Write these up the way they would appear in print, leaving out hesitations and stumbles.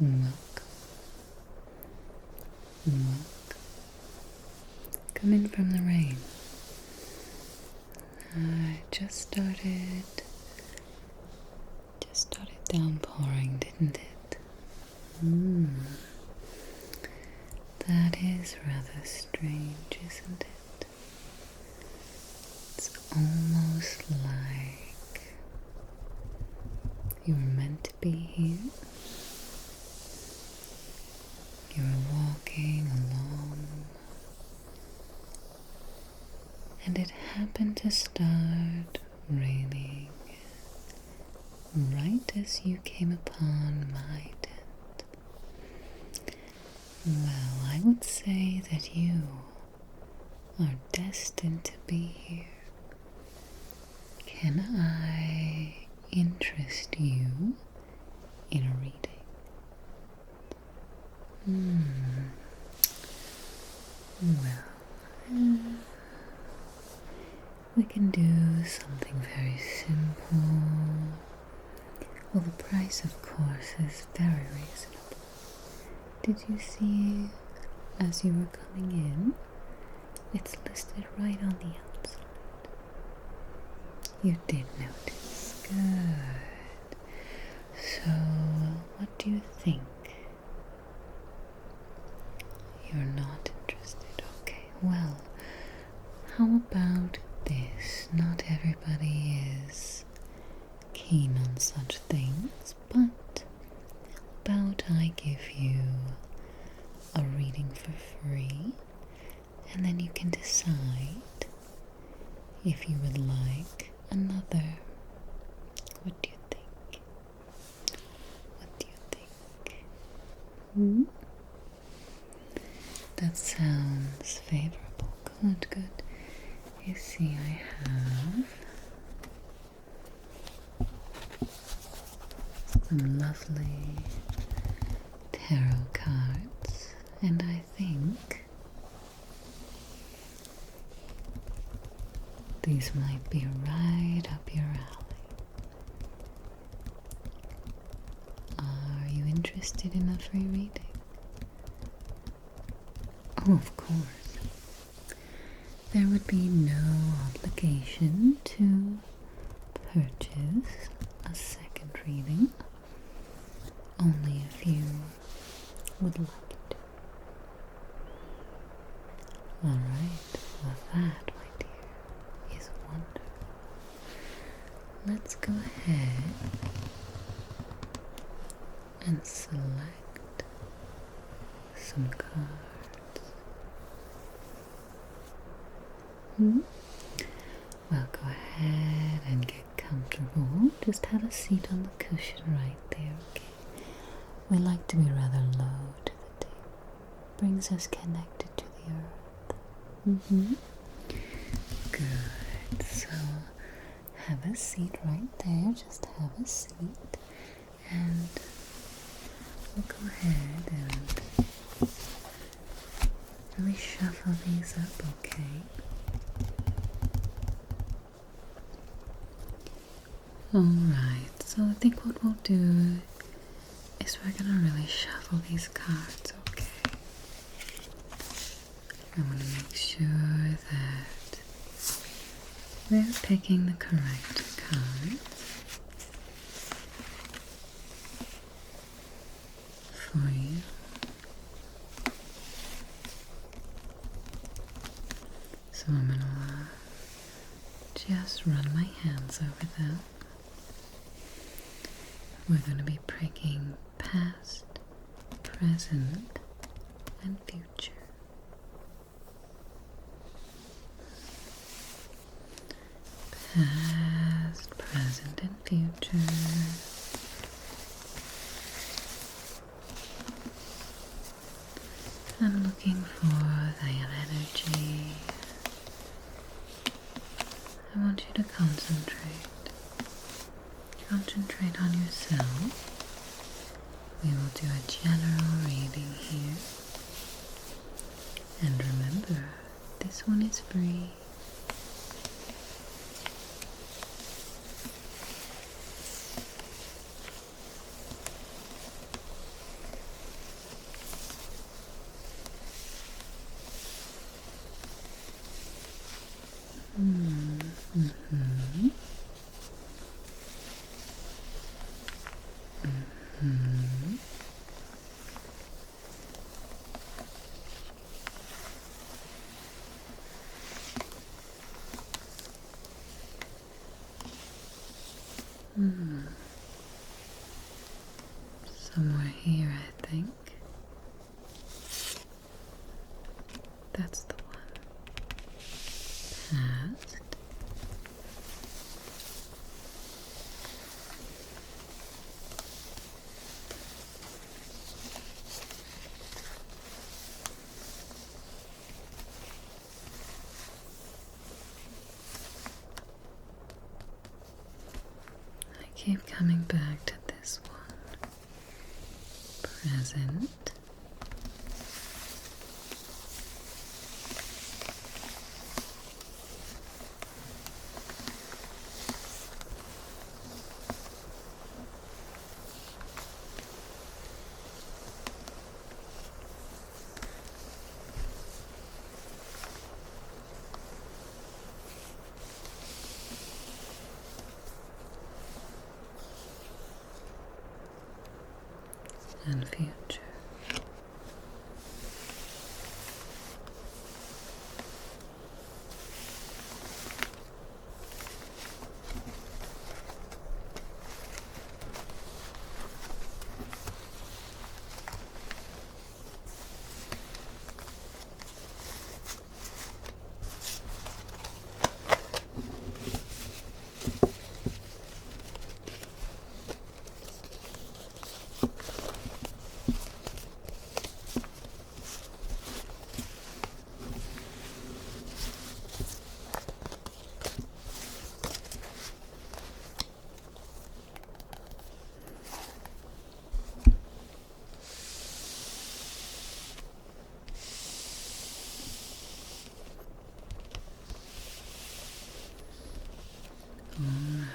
Welcome. Welcome. Come in from the rain. It just started downpouring, didn't it? That is rather strange, isn't it? It's almost like you were meant to be here. You were walking along, and it happened to start raining right as you came upon my tent. Well, I would say that you are destined to be here. Can I interest you in a reading? Well, we can do something very simple. Well, the price, of course, is very reasonable. Did you see, as you were coming in, it's listed right on the outside. You did notice. Good. So, what do you think? You're not interested. Okay, well, how about this? Not everybody is keen on such things, but how about I give you a reading for free, and then you can decide if you would like another. What do you think? What do you think? That sounds favorable. Good, good. You see, I have some lovely tarot cards, and I think these might be right up your alley. Are you interested in a free reading? Oh, of course. There would be no obligation to purchase a second reading, only if you would like it. Alright, well that, my dear, is wonderful. Let's go ahead and select some cards. Well, go ahead and get comfortable. Just have a seat on the cushion right there, okay? We like to be rather low to the table. Brings us connected to the earth. Good. So, have a seat right there. Just have a seat. And we'll go ahead and really shuffle these up, okay? Alright, so I think what we'll do is we're gonna really shuffle these cards, okay? I want to make sure that we're picking the correct cards for you. So I'm gonna just run my hands over them. We're going to be pricking past, present, and future. Past, present, and future. I'm looking for that energy. I want you to concentrate. Concentrate on yourself. We will do a general reading here. And remember, this one is free. Mm-hmm. Mm-hmm. Somewhere here, I think. That's the one. Past. I keep coming back to this one. Present. And future. Alright.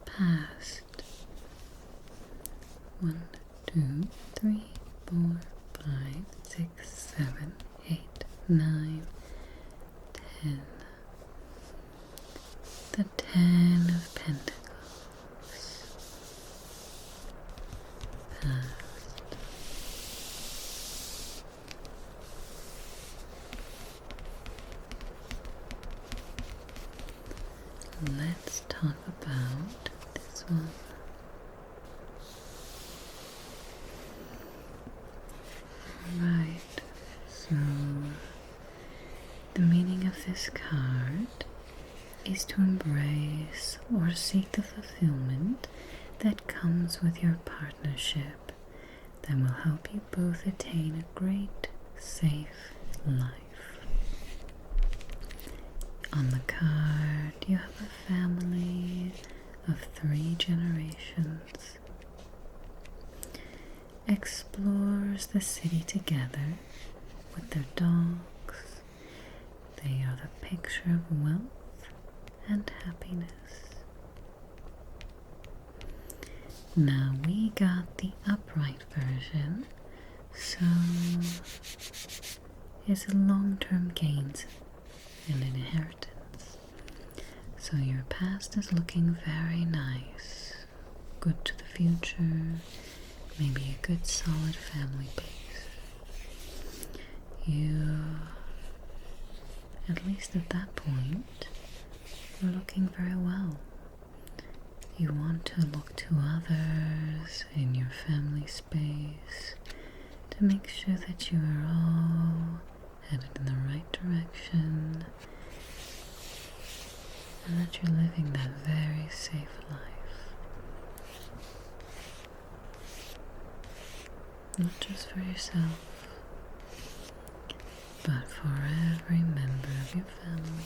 Past. 1, 2, 3, 4, 5, 6, 7, 8, 9, 10. The 10 of Pentacles. Past. Let's talk about this one. Right, so the meaning of this card is to embrace or seek the fulfillment that comes with your partnership that will help you both attain a great, safe life. On the card, you have a family of 3 generations. Explores the city together with their dogs. They are the picture of wealth and happiness. Now we got the upright version, so it's a long-term gains and inheritance. So your past is looking very nice, good to the future, maybe a good solid family base. You, at least at that point, are looking very well. You want to look to others in your family space to make sure that you are all headed in the right direction and that you're living that very safe life. Not just for yourself, but for every member of your family.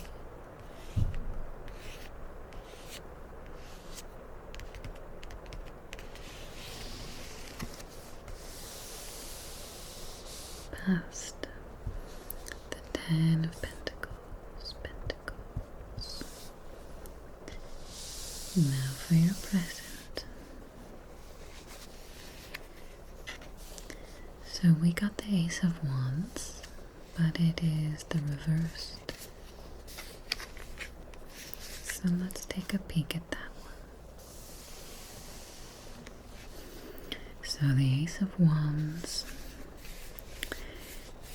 Past. The 10 of Pentacles. Now for your present. So we got the Ace of Wands, but it is the reversed. So let's take a peek at that one. So the Ace of Wands.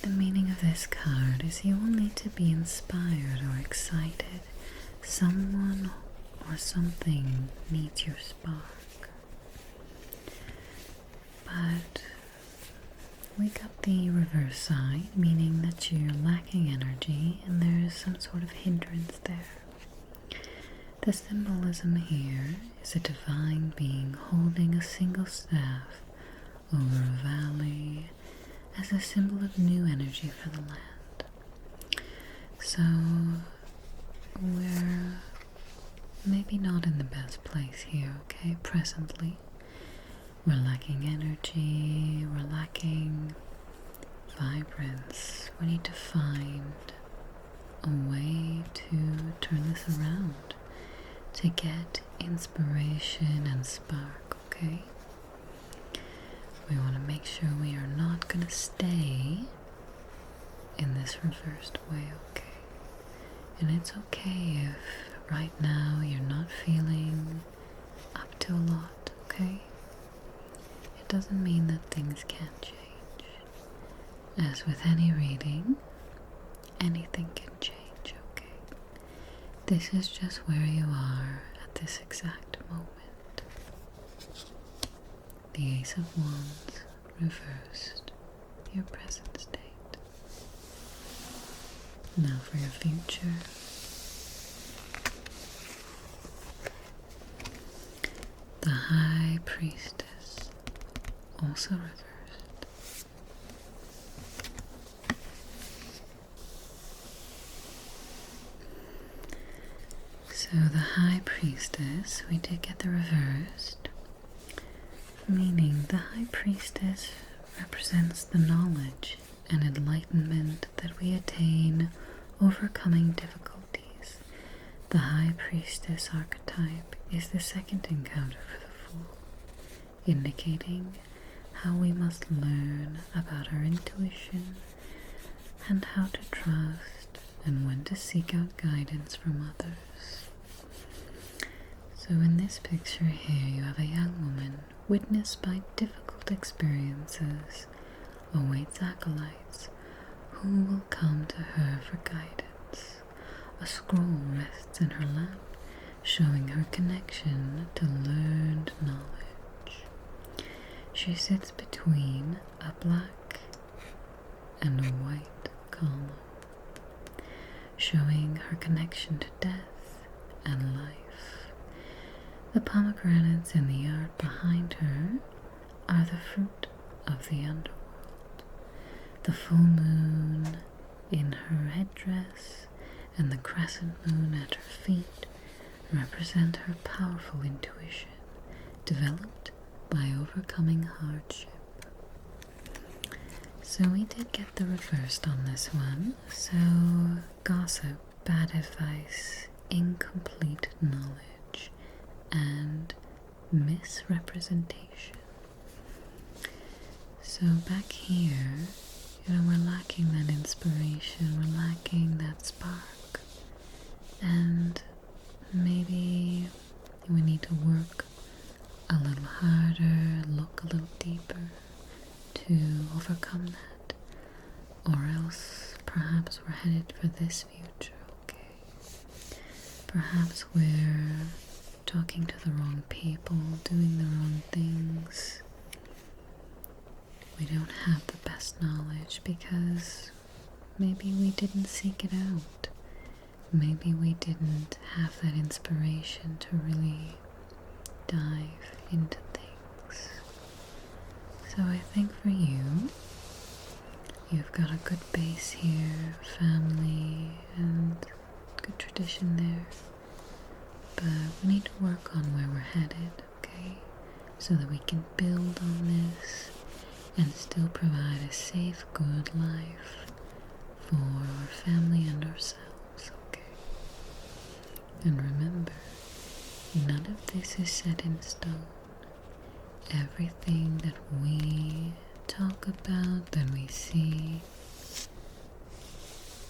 The meaning of this card is you will need to be inspired or excited. Someone or something needs your spark. But we got the reverse side, meaning that you're lacking energy and there is some sort of hindrance there. The symbolism here is a divine being holding a single staff over a valley as a symbol of new energy for the land. So we're maybe not in the best place here, okay, presently. We're lacking energy, we're lacking vibrance. We need to find a way to turn this around, to get inspiration and spark, okay? We want to make sure we are not going to stay in this reversed way, okay? And it's okay if right now you're not feeling up to a lot, okay? It doesn't mean that things can't change. As with any reading, anything can change, okay? This is just where you are at this exact moment. The Ace of Wands reversed, your present state. Now for your future. The High Priestess, also reversed. So the High Priestess, we did get the reversed, meaning the High Priestess represents the knowledge and enlightenment that we attain overcoming difficulties. The High Priestess archetype is the second encounter for the Fool, indicating how we must learn about our intuition and how to trust and when to seek out guidance from others. So in this picture here you have a young woman witnessed by difficult experiences, awaits acolytes who will come to her for guidance. A scroll rests in her lap, showing her connection to learned knowledge. She sits between a black and a white column, showing her connection to death and life. The pomegranates in the art behind her are the fruit of the underworld. The full moon in her headdress and the crescent moon at her feet represent her powerful intuition, developed by overcoming hardship. So we did get the reversed on this one. So gossip, bad advice, incomplete knowledge, and misrepresentation. So back here, we're lacking that inspiration, we're lacking that spark, and maybe we need to work a little harder, look a little deeper to overcome that, or else perhaps we're headed for this future, okay? Perhaps we're talking to the wrong people, doing the wrong things. We don't have the best knowledge because maybe we didn't seek it out. Maybe we didn't have that inspiration to really dive into things. So I think for you, you've got a good base here, family, and good tradition there. But we need to work on where we're headed, okay? So that we can build on this and still provide a safe, good life for our family and ourselves, okay? And remember, none of this is set in stone. Everything that we talk about, that we see,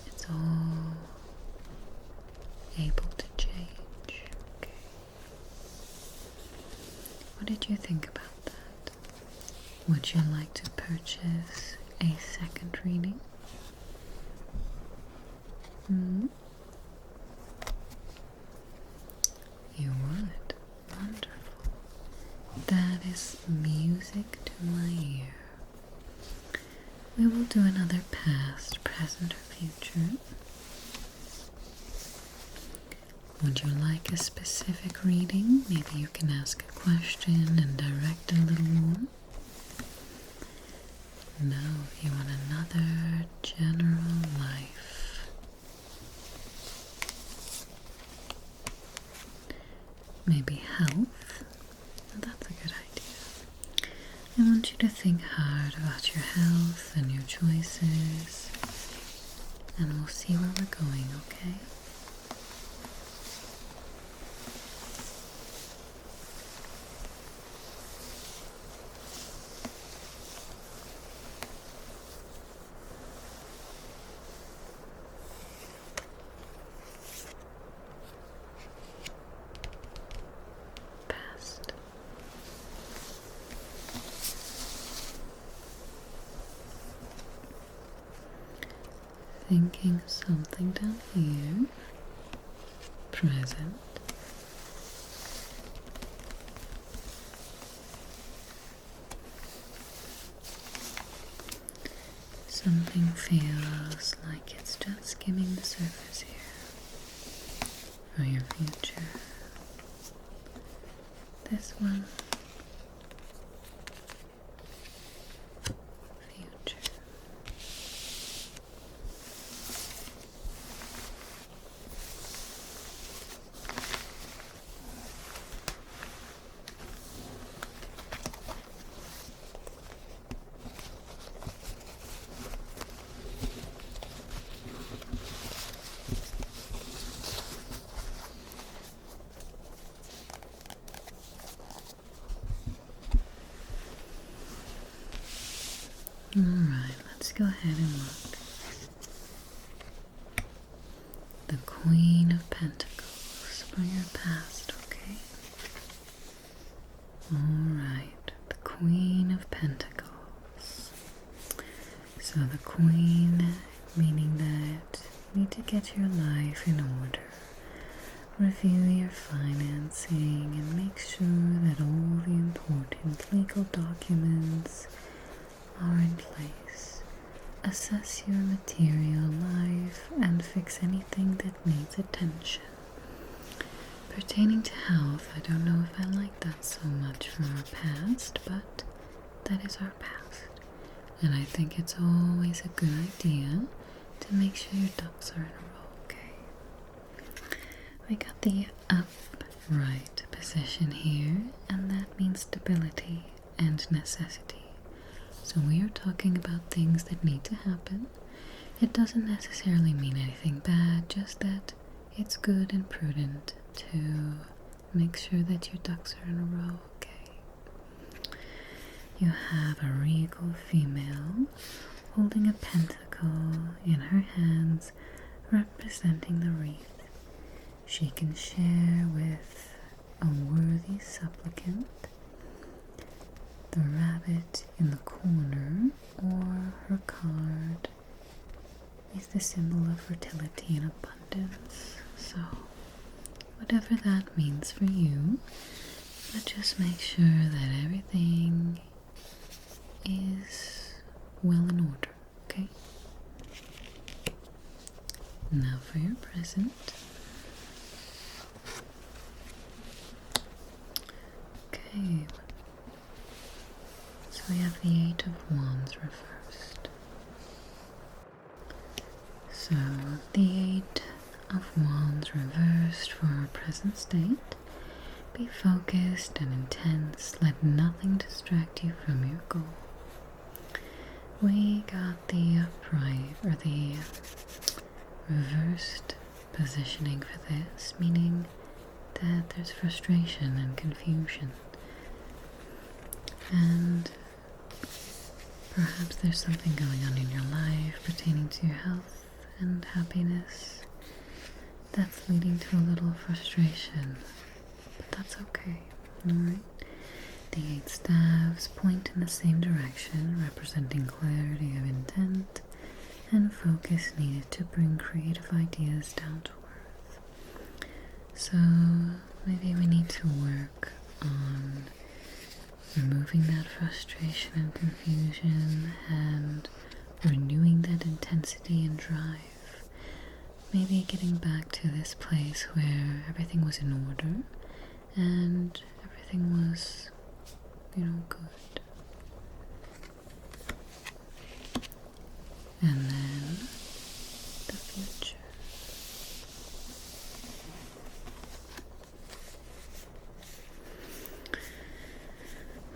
it's all able to change. Okay. What did you think about that? Would you like to purchase a second reading? You would? Wonderful. That is music to my ear. We will do another past, present, or future. Would you like a specific reading? Maybe you can ask a question and direct a little more. No, you want another general life. Maybe health? That's a good idea. I want you to think hard about your health and your choices, and we'll see where we're going, okay? Thinking something down here, present, something feels like it's just skimming the surface here, for your future, this one, future. Alright, let's go ahead and look. The Queen of Pentacles for your past, okay? Alright, the Queen of Pentacles. So the Queen, meaning that you need to get your life in order. Review your financing and make sure that all the important legal documents are in place. Assess your material life and fix anything that needs attention. Pertaining to health, I don't know if I like that so much for our past, but that is our past. And I think it's always a good idea to make sure your ducks are in a row, okay? We got the upright position here, and that means stability and necessity. So we are talking about things that need to happen. It doesn't necessarily mean anything bad, just that it's good and prudent to make sure that your ducks are in a row, okay? You have a regal female holding a pentacle in her hands, representing the wreath. She can share with a worthy supplicant. The rabbit in the corner, or her card, is the symbol of fertility and abundance. So, whatever that means for you, but just make sure that everything is well in order, okay? Now for your present. Okay. So we have the Eight of Wands reversed. So the Eight of Wands reversed for our present state. Be focused and intense. Let nothing distract you from your goal. We got the upright, or the reversed positioning for this, meaning that there's frustration and confusion. And perhaps there's something going on in your life pertaining to your health and happiness that's leading to a little frustration. But that's okay, alright? The 8 staves point in the same direction, representing clarity of intent and focus needed to bring creative ideas down to earth. So maybe we need to work on removing that frustration and confusion and renewing that intensity and drive. Maybe getting back to this place where everything was in order and everything was, good. And then the future.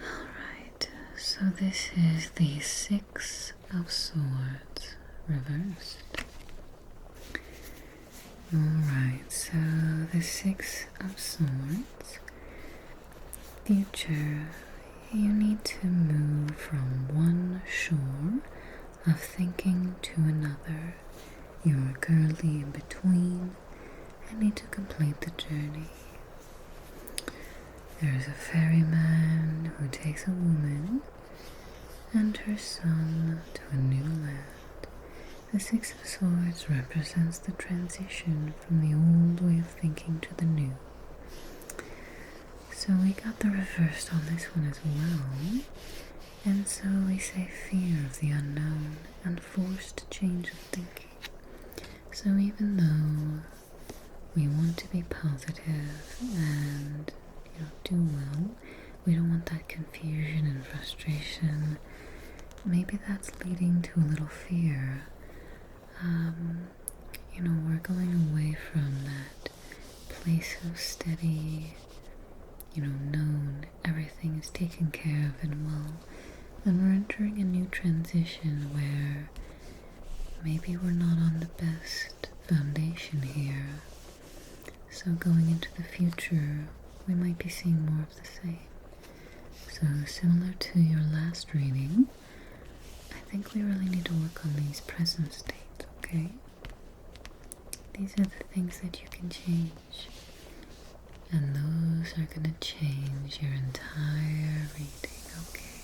Alright, so this is the 6 of Swords reversed. Alright, so the 6 of Swords, future, you need to move from one shore of thinking to another. You are currently in between and need to complete the journey. There is a ferryman who takes a woman and her son to a new land. The 6 of Swords represents the transition from the old way of thinking to the new. So we got the reversed on this one as well. And so we say fear of the unknown and forced change of thinking. So even though we want to be positive and do well, we don't want that confusion and frustration. Maybe that's leading to a little fear. We're going away from that place of steady, known, everything is taken care of and well. And we're entering a new transition where maybe we're not on the best foundation here. So going into the future, we might be seeing more of the same. So similar to your last reading, I think we really need to work on these present states, okay? These are the things that you can change. And those are going to change your entire reading, okay?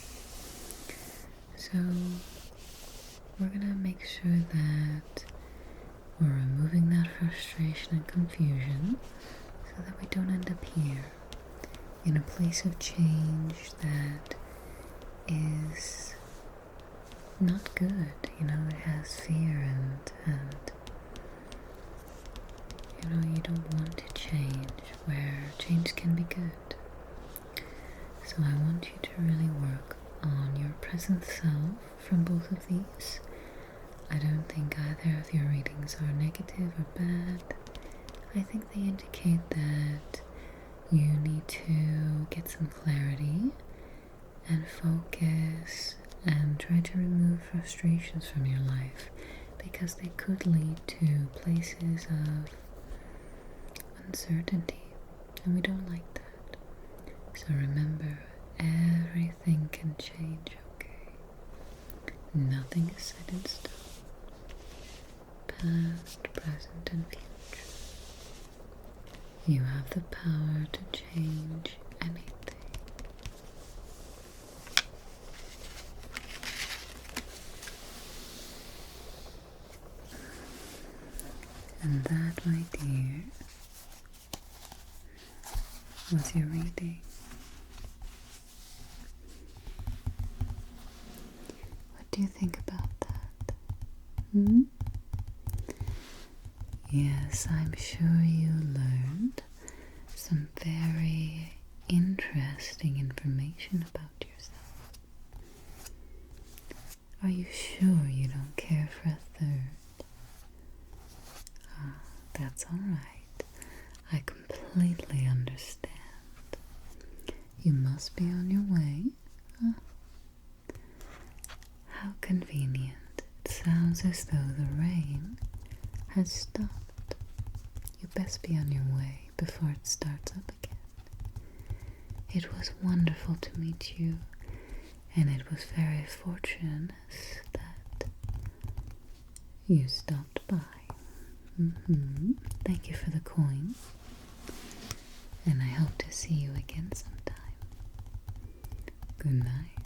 So we're going to make sure that we're removing that frustration and confusion so that we don't end up here in a place of change that is not good. It has fear and you don't want to change where change can be good. So I want you to really work on your present self from both of these. I don't think either of your readings are negative or bad. I think they indicate that you need to get some clarity and focus and try to remove frustrations from your life because they could lead to places of uncertainty, and we don't like that. So remember, everything can change, okay? Nothing is set in stone. Past, present, and future. You have the power to change anything. And that, my dear, was your reading. What do you think about that? Yes, I'm sure you learned some very interesting information about yourself. Are you sure you don't care for a third? That's alright. I completely understand. You must be on your way. How convenient. It sounds as though the rain has stopped. You best be on your way before it starts up again. It was wonderful to meet you, and it was very fortunate that you stopped by. Thank you for the coin, and I hope to see you again sometime. Good night.